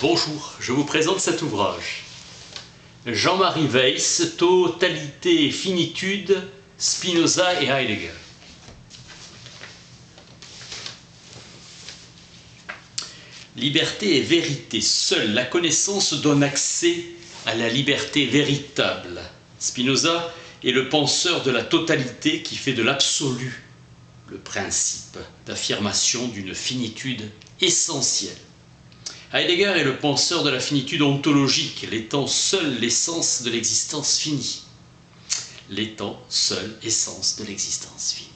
Bonjour, je vous présente cet ouvrage. Jean-Marie Weiss, Totalité et finitude, Spinoza et Heidegger. Liberté et vérité, seule la connaissance donne accès à la liberté véritable. Spinoza est le penseur de la totalité qui fait de l'absolu le principe d'affirmation d'une finitude essentielle. Heidegger est le penseur de la finitude ontologique, l'étant seule l'essence de l'existence finie. L'étant seule essence de l'existence finie.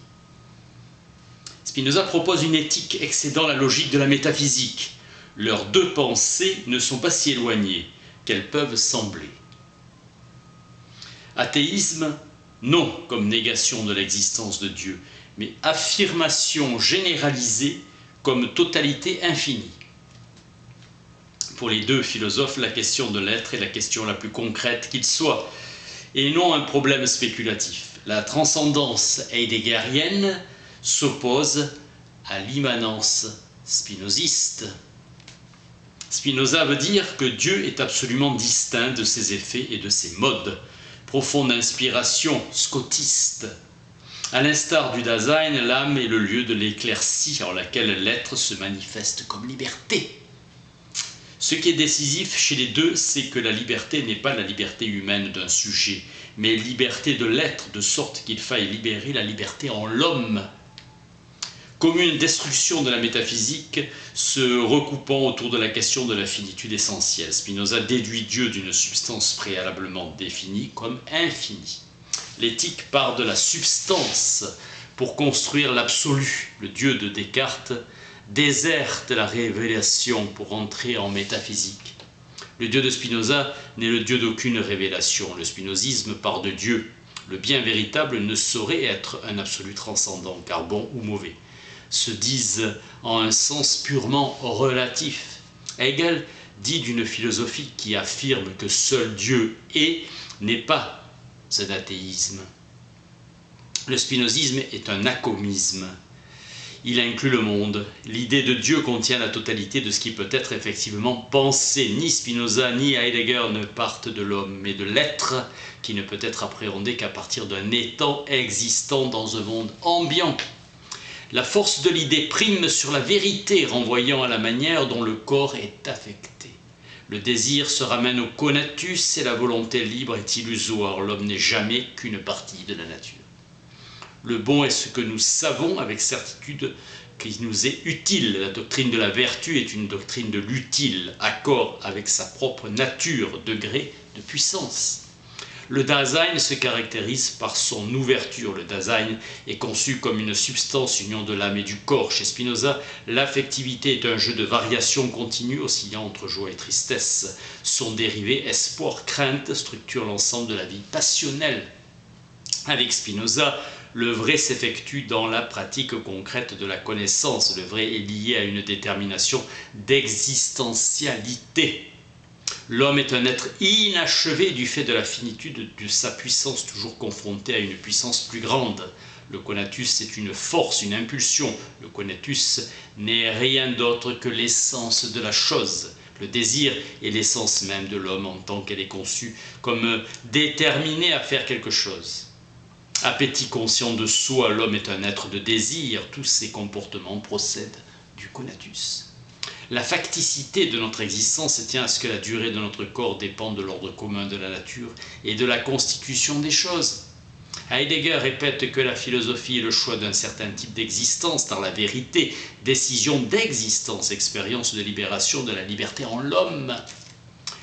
Spinoza propose une éthique excédant la logique de la métaphysique. Leurs deux pensées ne sont pas si éloignées qu'elles peuvent sembler. Athéisme, non comme négation de l'existence de Dieu, mais affirmation généralisée comme totalité infinie. Pour les deux philosophes, la question de l'être est la question la plus concrète qu'il soit, et non un problème spéculatif. La transcendance heideggerienne s'oppose à l'immanence spinoziste. Spinoza veut dire que Dieu est absolument distinct de ses effets et de ses modes. Profonde inspiration scotiste. À l'instar du Dasein, l'âme est le lieu de l'éclaircie en laquelle l'être se manifeste comme liberté. Ce qui est décisif chez les deux, c'est que la liberté n'est pas la liberté humaine d'un sujet, mais liberté de l'être, de sorte qu'il faille libérer la liberté en l'homme. Comme une destruction de la métaphysique se recoupant autour de la question de la finitude essentielle. Spinoza déduit Dieu d'une substance préalablement définie comme infinie. L'éthique part de la substance pour construire l'absolu. Le Dieu de Descartes déserte la révélation pour entrer en métaphysique. Le Dieu de Spinoza n'est le Dieu d'aucune révélation. Le spinozisme part de Dieu. Le bien véritable ne saurait être un absolu transcendant, car bon ou mauvais se disent en un sens purement relatif. Hegel dit d'une philosophie qui affirme que seul Dieu est, n'est pas un athéisme. Le spinozisme est un acomisme. Il inclut le monde. L'idée de Dieu contient la totalité de ce qui peut être effectivement pensé. Ni Spinoza ni Heidegger ne partent de l'homme, mais de l'être qui ne peut être appréhendé qu'à partir d'un étant existant dans un monde ambiant. La force de l'idée prime sur la vérité, renvoyant à la manière dont le corps est affecté. Le désir se ramène au conatus et la volonté libre est illusoire. L'homme n'est jamais qu'une partie de la nature. Le bon est ce que nous savons avec certitude qui nous est utile. La doctrine de la vertu est une doctrine de l'utile, accord avec sa propre nature, degré de puissance. Le Dasein se caractérise par son ouverture. Le Dasein est conçu comme une substance, union de l'âme et du corps. Chez Spinoza, l'affectivité est un jeu de variations continues oscillant entre joie et tristesse. Son dérivé, espoir, crainte, structure l'ensemble de la vie passionnelle. Avec Spinoza, le vrai s'effectue dans la pratique concrète de la connaissance. Le vrai est lié à une détermination d'existentialité. L'homme est un être inachevé du fait de la finitude de sa puissance, toujours confrontée à une puissance plus grande. Le conatus est une force, une impulsion. Le conatus n'est rien d'autre que l'essence de la chose. Le désir est l'essence même de l'homme en tant qu'elle est conçue comme déterminée à faire quelque chose. Appétit conscient de soi, l'homme est un être de désir. Tous ses comportements procèdent du conatus. La facticité de notre existence tient à ce que la durée de notre corps dépend de l'ordre commun de la nature et de la constitution des choses. Heidegger répète que la philosophie est le choix d'un certain type d'existence dans la vérité, décision d'existence, expérience de libération de la liberté en l'homme.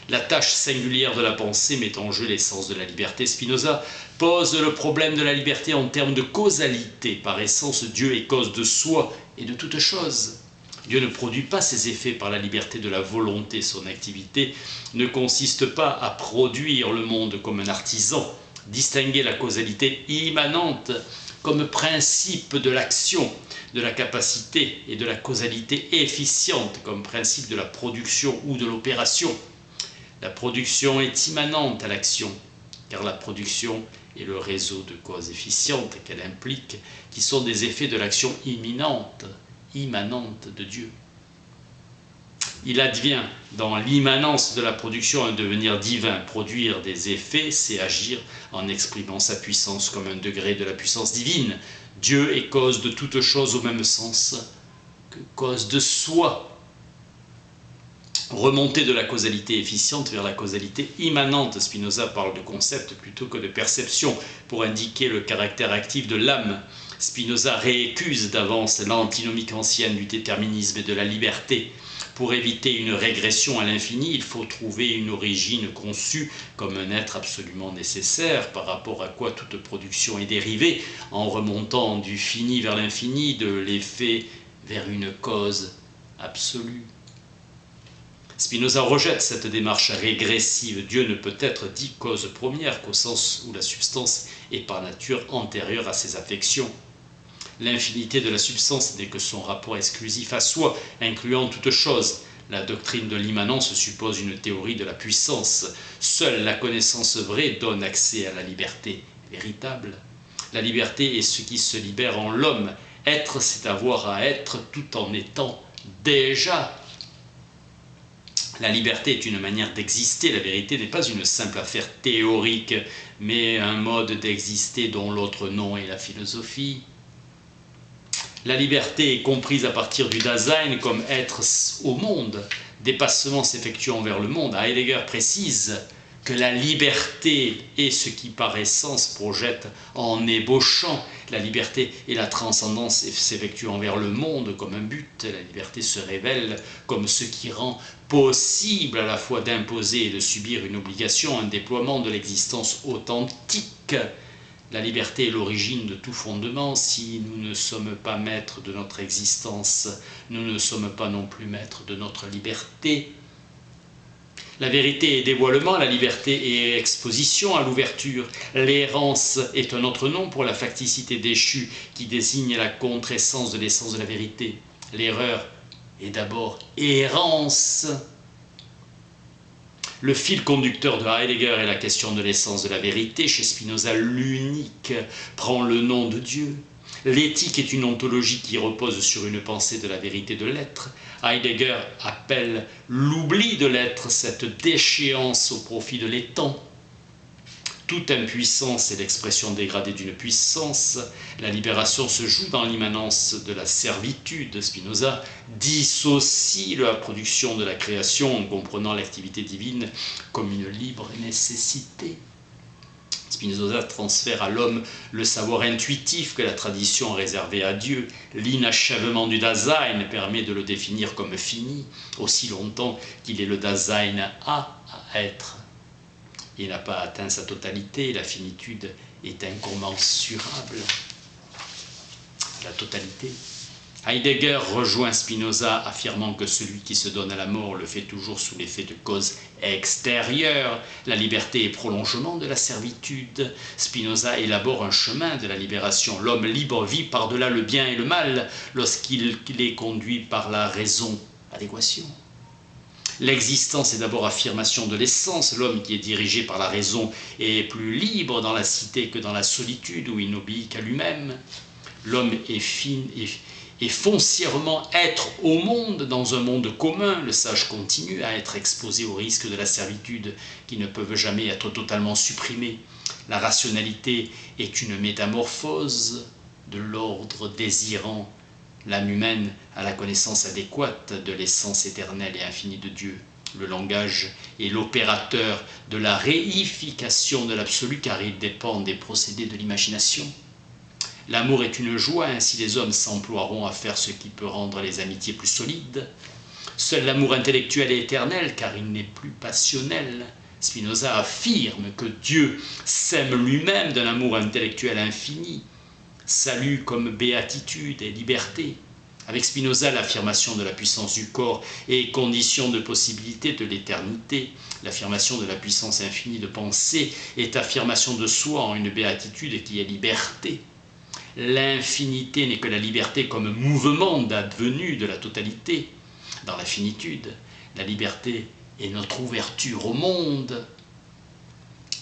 La tâche singulière de la pensée met en jeu l'essence de la liberté. Spinoza pose le problème de la liberté en termes de causalité. Par essence, Dieu est cause de soi et de toute chose. Dieu ne produit pas ses effets par la liberté de la volonté. Son activité ne consiste pas à produire le monde comme un artisan. Distinguer la causalité immanente comme principe de l'action, de la capacité et de la causalité efficiente comme principe de la production ou de l'opération. La production est immanente à l'action, car la production est le réseau de causes efficientes qu'elle implique, qui sont des effets de l'action immanente de Dieu. Il advient dans l'immanence de la production un devenir divin. Produire des effets, c'est agir en exprimant sa puissance comme un degré de la puissance divine. Dieu est cause de toute chose au même sens que cause de soi. Remonter de la causalité efficiente vers la causalité immanente. Spinoza parle de concept plutôt que de perception pour indiquer le caractère actif de l'âme. Spinoza récuse d'avance l'antinomique ancienne du déterminisme et de la liberté. Pour éviter une régression à l'infini, il faut trouver une origine conçue comme un être absolument nécessaire, par rapport à quoi toute production est dérivée, en remontant du fini vers l'infini, de l'effet vers une cause absolue. Spinoza rejette cette démarche régressive. Dieu ne peut être dit cause première qu'au sens où la substance est par nature antérieure à ses affections. L'infinité de la substance n'est que son rapport exclusif à soi, incluant toute chose. La doctrine de l'immanence suppose une théorie de la puissance. Seule la connaissance vraie donne accès à la liberté véritable. La liberté est ce qui se libère en l'homme. Être, c'est avoir à être tout en étant déjà. La liberté est une manière d'exister. La vérité n'est pas une simple affaire théorique, mais un mode d'exister dont l'autre nom est la philosophie. La liberté est comprise à partir du Dasein comme être au monde, dépassement s'effectuant vers le monde. Heidegger précise que la liberté est ce qui par essence projette en ébauchant. La liberté est la transcendance s'effectuant vers le monde comme un but. La liberté se révèle comme ce qui rend possible à la fois d'imposer et de subir une obligation, un déploiement de l'existence authentique. La liberté est l'origine de tout fondement. Si nous ne sommes pas maîtres de notre existence, nous ne sommes pas non plus maîtres de notre liberté. La vérité est dévoilement, la liberté est exposition à l'ouverture. L'errance est un autre nom pour la facticité déchue qui désigne la contre-essence de l'essence de la vérité. L'erreur est d'abord errance. Le fil conducteur de Heidegger est la question de l'essence de la vérité. Chez Spinoza, l'unique prend le nom de Dieu. L'éthique est une ontologie qui repose sur une pensée de la vérité de l'être. Heidegger appelle l'oubli de l'être cette déchéance au profit de l'étant. Toute impuissance est l'expression dégradée d'une puissance. La libération se joue dans l'immanence de la servitude. Spinoza dissocie la production de la création en comprenant l'activité divine comme une libre nécessité. Spinoza transfère à l'homme le savoir intuitif que la tradition a réservé à Dieu. L'inachèvement du Dasein permet de le définir comme fini, aussi longtemps qu'il est le Dasein à être. Il n'a pas atteint sa totalité, la finitude est incommensurable. La totalité. Heidegger rejoint Spinoza, affirmant que celui qui se donne à la mort le fait toujours sous l'effet de causes extérieures. La liberté est prolongement de la servitude. Spinoza élabore un chemin de la libération. L'homme libre vit par-delà le bien et le mal lorsqu'il est conduit par la raison. Adéquation. L'existence est d'abord affirmation de l'essence. L'homme qui est dirigé par la raison est plus libre dans la cité que dans la solitude où il n'obéit qu'à lui-même. L'homme est foncièrement être au monde, dans un monde commun. Le sage continue à être exposé aux risques de la servitude qui ne peuvent jamais être totalement supprimés. La rationalité est une métamorphose de l'ordre désirant l'âme humaine à la connaissance adéquate de l'essence éternelle et infinie de Dieu. Le langage est l'opérateur de la réification de l'absolu car il dépend des procédés de l'imagination. L'amour est une joie, ainsi les hommes s'emploieront à faire ce qui peut rendre les amitiés plus solides. Seul l'amour intellectuel est éternel car il n'est plus passionnel. Spinoza affirme que Dieu s'aime lui-même d'un amour intellectuel infini. Salut comme béatitude et liberté. Avec Spinoza, l'affirmation de la puissance du corps est condition de possibilité de l'éternité. L'affirmation de la puissance infinie de pensée est affirmation de soi en une béatitude qui est liberté. L'infinité n'est que la liberté comme mouvement d'advenu de la totalité. Dans la finitude, la liberté est notre ouverture au monde.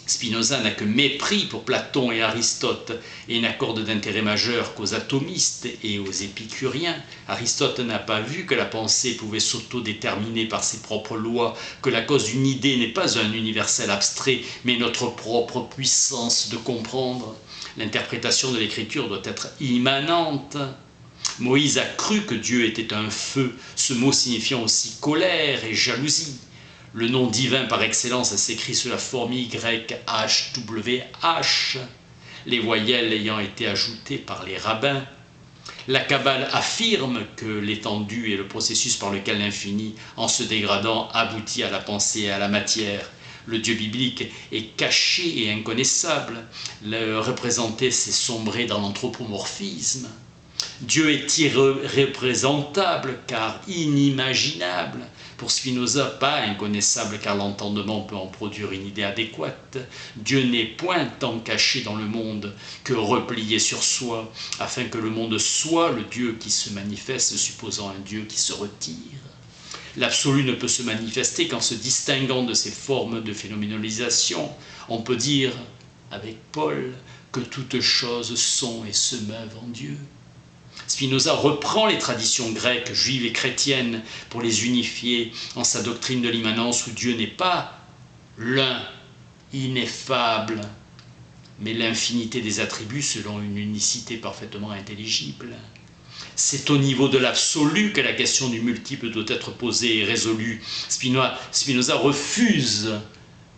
Spinoza n'a que mépris pour Platon et Aristote et n'accorde d'intérêt majeur qu'aux atomistes et aux épicuriens. Aristote n'a pas vu que la pensée pouvait s'autodéterminer par ses propres lois, que la cause d'une idée n'est pas un universel abstrait, mais notre propre puissance de comprendre. L'interprétation de l'écriture doit être immanente. Moïse a cru que Dieu était un feu, ce mot signifiant aussi colère et jalousie. Le nom divin par excellence s'écrit sous la forme YHWH, les voyelles ayant été ajoutées par les rabbins. La Kabbale affirme que l'étendue est le processus par lequel l'infini, en se dégradant, aboutit à la pensée et à la matière. Le Dieu biblique est caché et inconnaissable. Le représenter, c'est sombrer dans l'anthropomorphisme. Dieu est irreprésentable car inimaginable. Pour Spinoza, pas inconnaissable car l'entendement peut en produire une idée adéquate. Dieu n'est point tant caché dans le monde que replié sur soi, afin que le monde soit le Dieu qui se manifeste, supposant un Dieu qui se retire. L'absolu ne peut se manifester qu'en se distinguant de ces formes de phénoménalisation. On peut dire, avec Paul, que toutes choses sont et se meuvent en Dieu. Spinoza reprend les traditions grecques, juives et chrétiennes pour les unifier en sa doctrine de l'immanence où Dieu n'est pas l'un, ineffable, mais l'infinité des attributs selon une unicité parfaitement intelligible. C'est au niveau de l'absolu que la question du multiple doit être posée et résolue. Spinoza refuse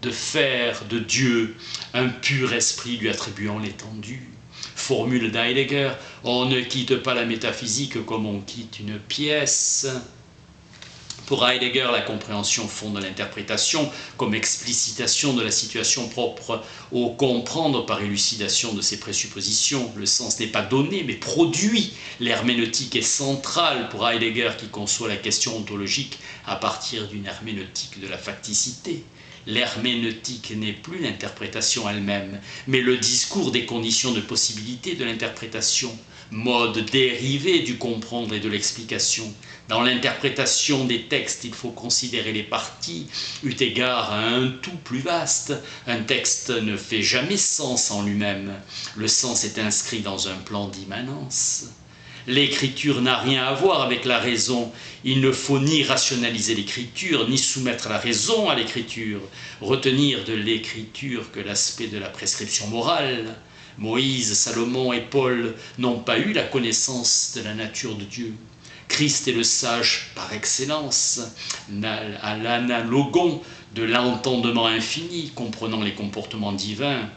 de faire de Dieu un pur esprit lui attribuant l'étendue. Formule d'Heidegger, on ne quitte pas la métaphysique comme on quitte une pièce. Pour Heidegger, la compréhension fonde l'interprétation comme explicitation de la situation propre au comprendre par élucidation de ses présuppositions. Le sens n'est pas donné, mais produit. L'herméneutique est centrale pour Heidegger qui conçoit la question ontologique à partir d'une herméneutique de la facticité. L'herméneutique n'est plus l'interprétation elle-même, mais le discours des conditions de possibilité de l'interprétation, mode dérivé du comprendre et de l'explication. Dans l'interprétation des textes, il faut considérer les parties, eu égard à un tout plus vaste. Un texte ne fait jamais sens en lui-même. Le sens est inscrit dans un plan d'immanence. L'écriture n'a rien à voir avec la raison. Il ne faut ni rationaliser l'écriture, ni soumettre la raison à l'écriture. Retenir de l'écriture que l'aspect de la prescription morale. Moïse, Salomon et Paul n'ont pas eu la connaissance de la nature de Dieu. Christ est le sage par excellence, à l'analogon de l'entendement infini, comprenant les comportements divins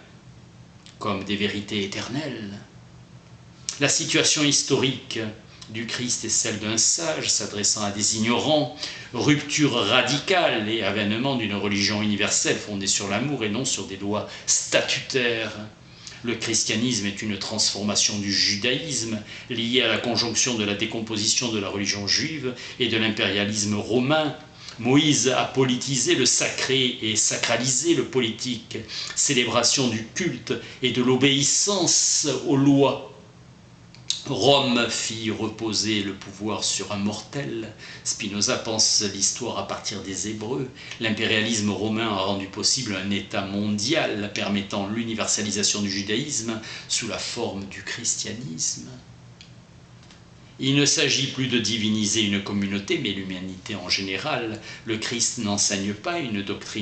comme des vérités éternelles. La situation historique du Christ est celle d'un sage s'adressant à des ignorants, rupture radicale et avènement d'une religion universelle fondée sur l'amour et non sur des lois statutaires. Le christianisme est une transformation du judaïsme liée à la conjonction de la décomposition de la religion juive et de l'impérialisme romain. Moïse a politisé le sacré et sacralisé le politique, célébration du culte et de l'obéissance aux lois. Rome fit reposer le pouvoir sur un mortel. Spinoza pense l'histoire à partir des Hébreux. L'impérialisme romain a rendu possible un État mondial permettant l'universalisation du judaïsme sous la forme du christianisme. Il ne s'agit plus de diviniser une communauté, mais l'humanité en général. Le Christ n'enseigne pas une doctrine